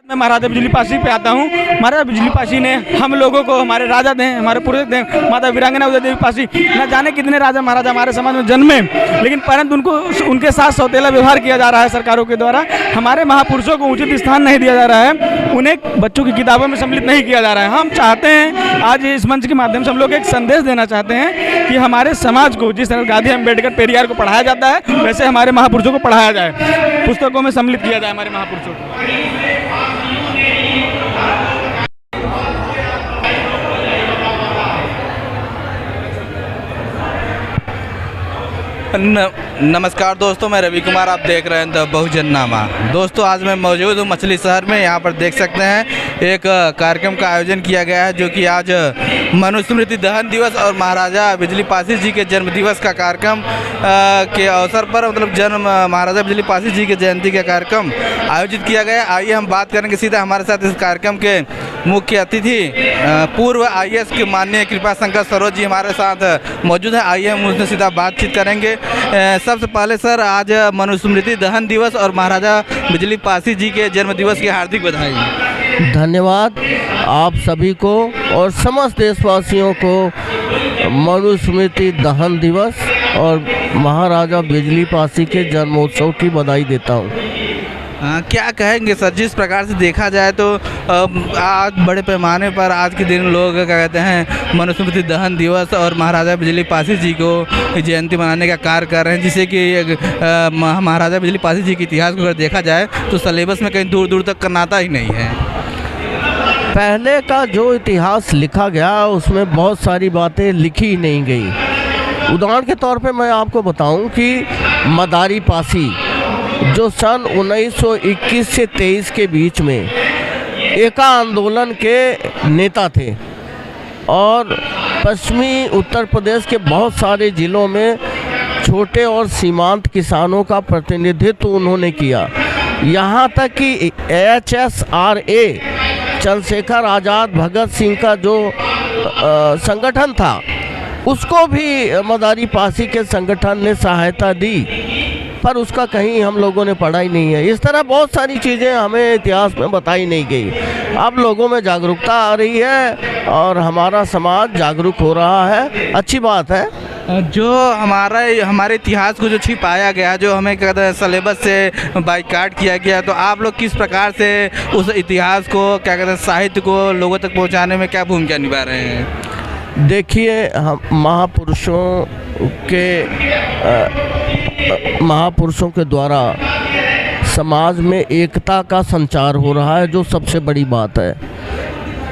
मैं महाराजा बिजली पासी पे आता हूँ। महाराजा बिजली पासी ने हम लोगों को, हमारे राजा थे, हमारे पूर्वज थे, माता वीरांगना उदय देवी पासी, न जाने कितने राजा महाराजा हमारे समाज में जन्मे, लेकिन परंतु उनको उनके साथ सौतेला व्यवहार किया जा रहा है सरकारों के द्वारा। हमारे महापुरुषों को उचित स्थान नहीं दिया जा रहा है, उन्हें बच्चों की किताबों में सम्मिलित नहीं किया जा रहा है। हम चाहते हैं, आज इस मंच के माध्यम से हम लोग एक संदेश देना चाहते हैं कि हमारे समाज को जिस तरह गांधी अम्बेडकर पेरियार को पढ़ाया जाता है, वैसे हमारे महापुरुषों को पढ़ाया जाए, पुस्तकों में सम्मिलित किया जाए हमारे महापुरुषों को। नमस्कार दोस्तों, मैं रवि कुमार, आप देख रहे हैं द बहुजन नामा। दोस्तों, आज मैं मौजूद हूँ मछली शहर में। यहाँ पर देख सकते हैं एक कार्यक्रम का आयोजन किया गया है, जो कि आज मनुस्मृति दहन दिवस और महाराजा बिजली पासी जी के जन्म दिवस का कार्यक्रम के अवसर पर, मतलब जन्म महाराजा बिजली पासी जी के जयंती का कार्यक्रम आयोजित किया गया। आइए हम बात करेंगे सीधा हमारे साथ इस कार्यक्रम के मुख्य अतिथि पूर्व IAS के माननीय कृपा शंकर सरोज जी हमारे साथ मौजूद है। आइए हम उनसे सीधा बातचीत करेंगे। सबसे पहले सर, आज मनुस्मृति दहन दिवस और महाराजा बिजली पासी जी के जन्म दिवस की हार्दिक बधाई। धन्यवाद आप सभी को और समस्त देशवासियों को मनुस्मृति दहन दिवस और महाराजा बिजली पासी के जन्मोत्सव की बधाई देता हूँ। क्या कहेंगे सर, जिस प्रकार से देखा जाए तो आज बड़े पैमाने पर आज के दिन लोग क्या कहते हैं मनुस्मृति दहन दिवस और महाराजा बिजली पासी जी को जयंती मनाने का कार्य कर रहे हैं, जिससे कि महाराजा बिजली पासी जी के इतिहास को अगर देखा जाए तो सिलेबस में कहीं दूर दूर तक करनाता ही नहीं है। पहले का जो इतिहास लिखा गया उसमें बहुत सारी बातें लिखी ही नहीं गई। उदाहरण के तौर पे मैं आपको बताऊं कि मदारी पासी जो सन 1921 से 23 के बीच में एका आंदोलन के नेता थे और पश्चिमी उत्तर प्रदेश के बहुत सारे ज़िलों में छोटे और सीमांत किसानों का प्रतिनिधित्व उन्होंने किया। यहाँ तक कि HSRA चंद्रशेखर आज़ाद भगत सिंह का जो संगठन था, उसको भी मदारी पासी के संगठन ने सहायता दी, पर उसका कहीं हम लोगों ने पढ़ा ही नहीं है। इस तरह बहुत सारी चीज़ें हमें इतिहास में बताई नहीं गई। अब लोगों में जागरूकता आ रही है और हमारा समाज जागरूक हो रहा है, अच्छी बात है। जो हमारे इतिहास को जो छिपाया गया, जो हमें कहते हैं सिलेबस से बाइकाट किया गया, तो आप लोग किस प्रकार से उस इतिहास को क्या कहते हैं साहित्य को लोगों तक पहुँचाने में क्या भूमिका निभा रहे हैं? देखिए, हम महापुरुषों के द्वारा समाज में एकता का संचार हो रहा है, जो सबसे बड़ी बात है।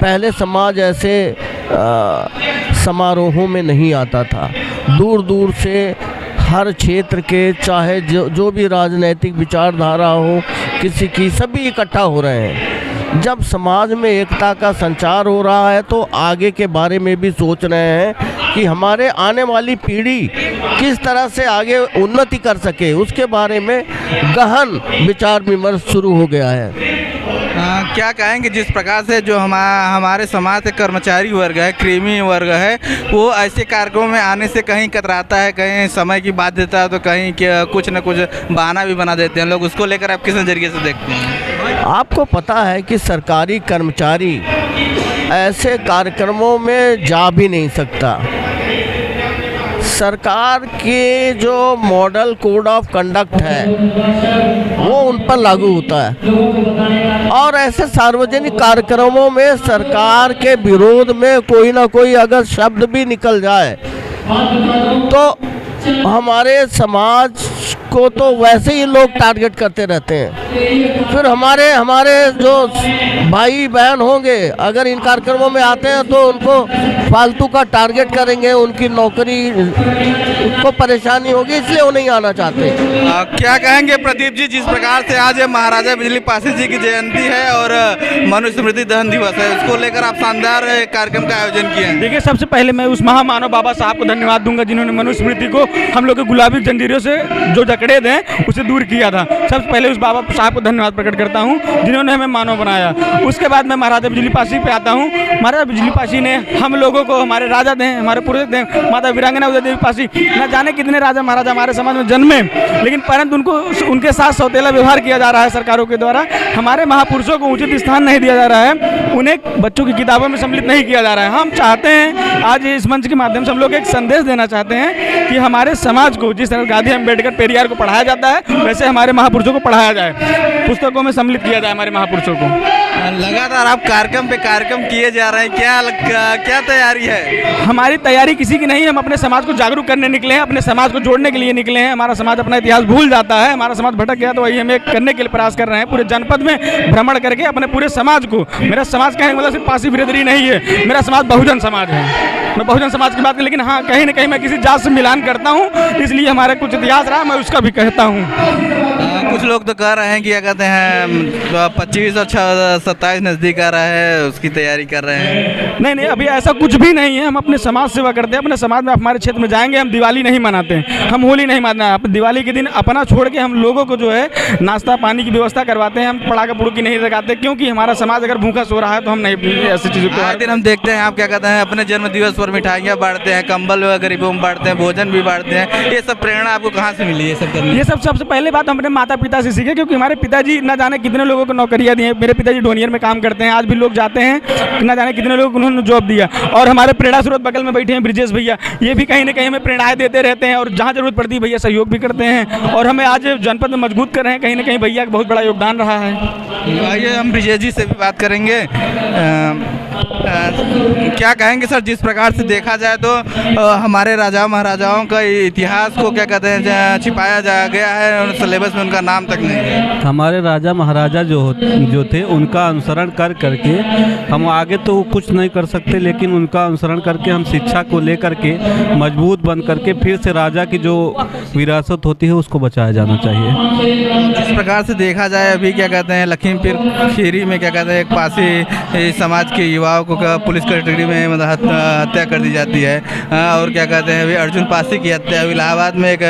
पहले समाज ऐसे समारोहों में नहीं आता था, दूर दूर से हर क्षेत्र के, चाहे जो भी राजनीतिक विचारधारा हो किसी की, सभी इकट्ठा हो रहे हैं। जब समाज में एकता का संचार हो रहा है तो आगे के बारे में भी सोच रहे हैं कि हमारे आने वाली पीढ़ी किस तरह से आगे उन्नति कर सके, उसके बारे में गहन विचार विमर्श शुरू हो गया है। क्या कहेंगे, जिस प्रकार से जो हमारे समाज के कर्मचारी वर्ग है, क्रीमी वर्ग है, वो ऐसे कार्यक्रमों में आने से कहीं कतराता है, कहीं समय की बाध्यता, तो कहीं कुछ न कुछ बहाना भी बना देते हैं लोग, उसको लेकर आप किस नज़रिए से देखते हैं? आपको पता है कि सरकारी कर्मचारी ऐसे कार्यक्रमों में जा भी नहीं सकता। सरकार के जो मॉडल कोड ऑफ कंडक्ट है वो उन पर लागू होता है, और ऐसे सार्वजनिक कार्यक्रमों में सरकार के विरोध में कोई ना कोई अगर शब्द भी निकल जाए तो हमारे समाज को तो वैसे ही लोग टारगेट करते रहते हैं। फिर हमारे जो भाई बहन होंगे अगर इन कार्यक्रमों में आते हैं तो उनको फालतू का टारगेट करेंगे, उनकी नौकरी को परेशानी होगी, इसलिए वो नहीं आना चाहते। क्या कहेंगे प्रदीप जी, जिस प्रकार से आज महाराजा बिजली पासी जी की जयंती है और मनुस्मृति दहन दिवस है, उसको लेकर आप शानदार कार्यक्रम का आयोजन किए हैं? देखिए, सबसे पहले मैं उस महामानव बाबा साहब को धन्यवाद दूंगा जिन्होंने मनुस्मृति को हम लोग के गुलाबी जंजीरों से जो जकड़े दें उसे दूर किया था। सबसे पहले उस बाबा साहब को धन्यवाद प्रकट करता हूँ जिन्होंने हमें मानव बनाया। उसके बाद मैं महाराजा बिजली पासी पे आता हूँ। महाराजा बिजली पासी ने हम लोगों को, हमारे राजा थे, हमारे पूर्वज थे, माता वीरांगना उदय देवी पासी, न जाने कितने राजा महाराजा हमारे समाज में जन्मे, लेकिन परंतु उनको उनके साथ सौतेला व्यवहार किया जा रहा है सरकारों के द्वारा। हमारे महापुरुषों को उचित स्थान नहीं दिया जा रहा है, उन्हें बच्चों की किताबों में सम्मिलित नहीं किया जा रहा है। हम चाहते हैं, आज इस मंच के माध्यम से हम लोग एक संदेश देना चाहते हैं कि हमारे समाज को जिस तरह गांधी अम्बेडकर पेरियार को पढ़ाया जाता है वैसे हमारे महापुरुषों को पढ़ाया जाए, पुस्तकों में सम्मिलित किया जाए हमारे महापुरुषों को। लगातार आप कार्यक्रम पे कार्यक्रम किए जा रहे हैं, क्या तैयारी है? हमारी तैयारी किसी की नहीं है, हम अपने समाज को जागरूक करने निकले हैं, अपने समाज को जोड़ने के लिए निकले हैं। हमारा समाज अपना इतिहास भूल जाता है, हमारा समाज भटक गया, तो वही हम एक करने के लिए प्रयास कर रहे हैं। पूरे जनपद में भ्रमण करके अपने पूरे समाज को, मेरा समाज कहने मतलब सिर्फ पासी बिरादरी नहीं है, मेरा समाज बहुजन समाज है। मैं बहुजन समाज की बात कर, लेकिन हाँ कहीं ना कहीं मैं किसी जात से मिलान करता हूँ, इसलिए हमारा कुछ इतिहास रहा, मैं उसका भी कहता हूँ। कुछ लोग तो कह रहे हैं कि क्या कहते हैं 25 और 27 नज़दीक आ रहा है, उसकी तैयारी कर रहे हैं। नहीं, अभी ऐसा कुछ भी नहीं है। हम अपने समाज सेवा करते हैं, अपने समाज में हमारे क्षेत्र में जाएंगे। हम दिवाली नहीं मनाते हैं, हम होली नहीं मनाते हैं। दिवाली के दिन अपना छोड़ के हम लोगों को जो है नाश्ता पानी की व्यवस्था करवाते हैं। हम पटाखा पुड़की नहीं लगाते, क्योंकि हमारा समाज अगर भूखा सो रहा है तो हम नहीं ऐसी चीज़ों को। हर दिन हम देखते हैं आप क्या कहते हैं अपने जन्म दिवस पर मिठाइयाँ बांटते हैं, कंबल गरीबों में बांटते हैं, भोजन भी बांटते हैं। ये सब प्रेरणा आपको कहाँ से मिली ये सब करने? ये सब सबसे पहले बात हमने माता पिता से सीखे, क्योंकि हमारे पिताजी न जाने कितने लोगों को नौकरियाँ दी हैं। मेरे पिताजी डोनियर में काम करते हैं, आज भी लोग जाते हैं, न जाने कितने लोगों को उन्होंने जॉब दिया। और हमारे प्रेरणा स्रोत बगल में बैठे हैं ब्रिजेश भैया, ये भी कहीं ना कहीं हमें प्रेरणाएं देते रहते हैं, और जहाँ जरूरत पड़ती है भैया सहयोग भी करते हैं, और हमें आज जनपद में मजबूत कर रहे हैं। कहीं ना कहीं भैया का बहुत बड़ा योगदान रहा है। आइए हम ब्रिजेश जी से भी बात करेंगे। क्या कहेंगे सर, जिस प्रकार से देखा जाए तो हमारे राजा महाराजाओं का इतिहास को क्या कहते हैं छिपाया जा गया है, और सिलेबस में उनका नाम तक नहीं है। हमारे राजा महाराजा जो थे उनका अनुसरण करके हम आगे तो कुछ नहीं कर सकते, लेकिन उनका अनुसरण करके हम शिक्षा को लेकर के मजबूत बन करके फिर से राजा की जो विरासत होती है उसको बचाया जाना चाहिए। जिस प्रकार से देखा जाए अभी क्या कहते हैं लखीमपुर खीरी में क्या कहते हैं एक पासी समाज के युवाओं को पुलिस कस्टडी में मतलब हत्या कर दी जाती है, और क्या कहते हैं अभी अर्जुन पासी की हत्या हुई, इलाहाबाद में एक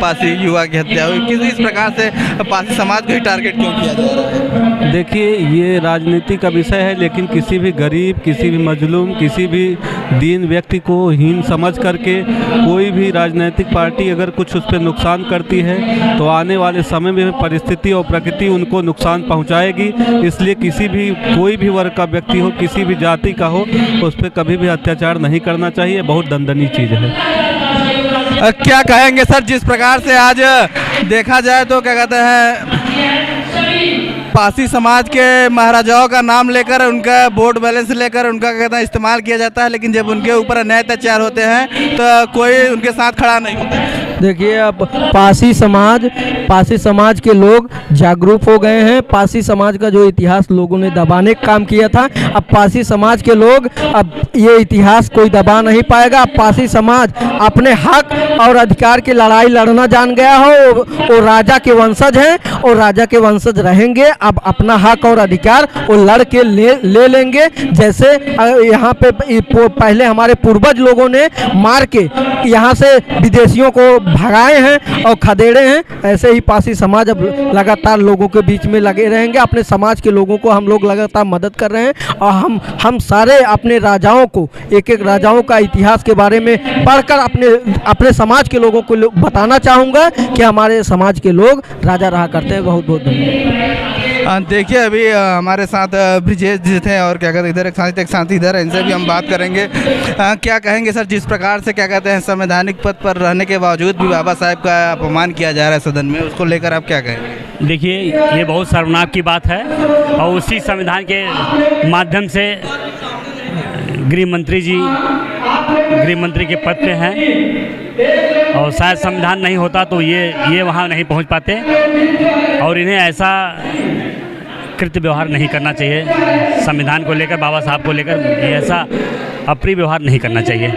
पासी युवा की हत्या हुई। इस प्रकार से पासी समाज को ही टारगेट क्यों किया जा रहा है? देखिए ये राजनीति का विषय है, लेकिन किसी भी गरीब, किसी भी मजलूम, किसी भी दीन व्यक्ति को हीन समझ करके कोई भी राजनीतिक पार्टी अगर कुछ उस पर नुकसान करती है तो आने वाले समय में परिस्थिति और प्रकृति उनको नुकसान पहुंचाएगी। इसलिए किसी भी कोई भी वर्ग का व्यक्ति हो, किसी भी जाति का हो, उस पर कभी भी अत्याचार नहीं करना चाहिए, बहुत दंडनीय चीज़ है। क्या कहेंगे सर, जिस प्रकार से आज देखा जाए तो क्या कहते हैं पासी समाज के महाराजाओं का नाम लेकर उनका वोट बैलेंस लेकर उनका कहते हैं इस्तेमाल किया जाता है, लेकिन जब उनके ऊपर अन्याय अत्याचार होते हैं तो कोई उनके साथ खड़ा नहीं होता। देखिए अब पासी समाज के लोग जागरूक हो गए हैं। पासी समाज का जो इतिहास लोगों ने दबाने का काम किया था, अब पासी समाज के लोग अब ये इतिहास कोई दबा नहीं पाएगा। अब पासी समाज अपने हक और अधिकार की लड़ाई लड़ना जान गया हो, वो राजा के वंशज हैं और राजा के वंशज रहेंगे। अब अपना हक और अधिकार वो लड़ के ले लेंगे। जैसे यहाँ पे पहले हमारे पूर्वज लोगों ने मार के यहाँ से विदेशियों को भगाए हैं और खदेड़े हैं, ऐसे ही पासी समाज अब लगातार लोगों के बीच में लगे रहेंगे। अपने समाज के लोगों को हम लोग लगातार मदद कर रहे हैं, और हम सारे अपने राजाओं को, एक एक राजाओं का इतिहास के बारे में पढ़कर अपने समाज के लोगों को बताना चाहूँगा कि हमारे समाज के लोग राजा रहा करते हैं। बहुत बहुत धन्यवाद। देखिए अभी हमारे साथ ब्रिजेश जी थे, और क्या कहते हैं इधर एक साथी इधर है, इनसे भी हम बात करेंगे। क्या कहेंगे सर, जिस प्रकार से क्या कहते हैं संवैधानिक पद पर रहने के बावजूद भी बाबा साहब का अपमान किया जा रहा है सदन में, उसको लेकर आप क्या कहेंगे? देखिए ये बहुत शर्मनाक की बात है, और उसी संविधान के माध्यम से गृह मंत्री के पद पे हैं, और शायद संविधान नहीं होता तो ये वहाँ नहीं पहुँच पाते, और इन्हें ऐसा कृत्य व्यवहार नहीं करना चाहिए। संविधान को लेकर, बाबा साहब को लेकर ऐसा अप्रिय व्यवहार नहीं करना चाहिए।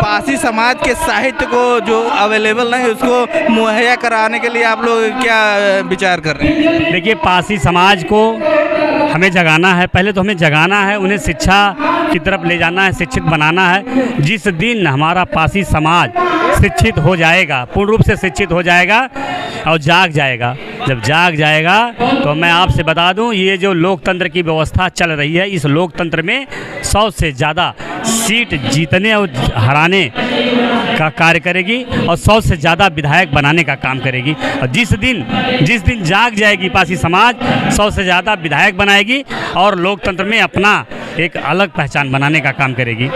पासी समाज के साहित्य को जो अवेलेबल नहीं उसको मुहैया कराने के लिए आप लोग क्या विचार कर रहे हैं? देखिए पासी समाज को हमें जगाना है, पहले तो हमें जगाना है, उन्हें शिक्षा की तरफ ले जाना है, शिक्षित बनाना है। जिस दिन हमारा पासी समाज शिक्षित हो जाएगा, पूर्ण रूप से शिक्षित हो जाएगा और जाग जाएगा, जब जाग जाएगा तो मैं आपसे बता दूं, ये जो लोकतंत्र की व्यवस्था चल रही है, इस लोकतंत्र में 100 से ज़्यादा सीट जीतने और हराने का कार्य करेगी और 100 से ज़्यादा विधायक बनाने का काम करेगी। और जिस दिन जाग जाएगी पासी समाज, 100 से ज़्यादा विधायक बनाएगी और लोकतंत्र में अपना एक अलग पहचान बनाने का काम करेगी।